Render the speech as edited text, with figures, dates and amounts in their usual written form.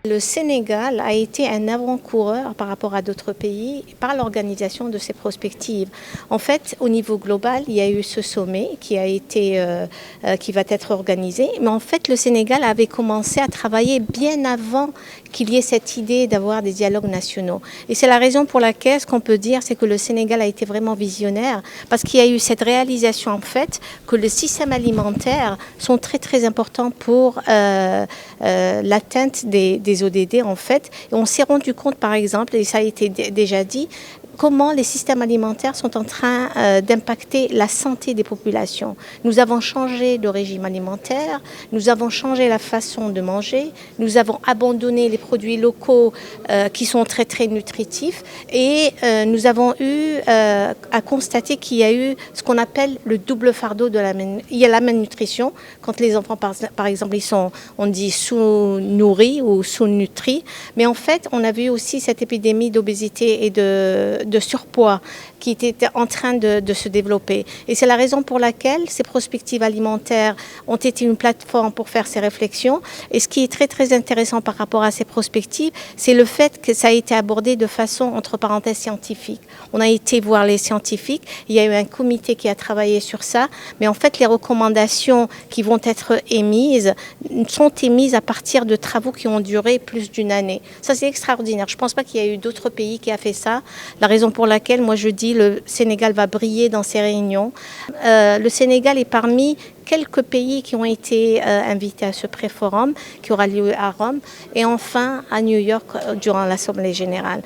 Le Sénégal a été un avant-coureur par rapport à d'autres pays par l'organisation de ces prospectives. En fait, au niveau global, il y a eu ce sommet qui va être organisé. Mais en fait, le Sénégal avait commencé à travailler bien avant qu'il y ait cette idée d'avoir des dialogues nationaux. Et c'est la raison pour laquelle ce qu'on peut dire, c'est que le Sénégal a été vraiment visionnaire parce qu'il y a eu cette réalisation en fait que les systèmes alimentaires sont très très importants pour l'atteinte des ODD en fait. Et on s'est rendu compte par exemple, et ça a été déjà dit, comment les systèmes alimentaires sont en train d'impacter la santé des populations. Nous avons changé de régime alimentaire, nous avons changé la façon de manger, nous avons abandonné les produits locaux qui sont très très nutritifs et nous avons eu à constater qu'il y a eu ce qu'on appelle le double fardeau de il y a la malnutrition, quand les enfants par exemple ils sont, on dit sous-nourris ou sous-nutris, mais en fait on a vu aussi cette épidémie d'obésité et de surpoids qui était en train de se développer. Et c'est la raison pour laquelle ces prospectives alimentaires ont été une plateforme pour faire ces réflexions. Et ce qui est très très intéressant par rapport à ces prospectives, c'est le fait que ça a été abordé de façon, entre parenthèses, scientifique. On a été voir les scientifiques, il y a eu un comité qui a travaillé sur ça, mais en fait les recommandations qui vont être émises sont émises à partir de travaux qui ont duré plus d'une année. Ça c'est extraordinaire. Je ne pense pas qu'il y a eu d'autres pays qui a fait ça. La raison pour laquelle moi je dis le Sénégal va briller dans ces réunions. Le Sénégal est parmi quelques pays qui ont été invités à ce pré-forum qui aura lieu à Rome et enfin à New York durant l'Assemblée générale.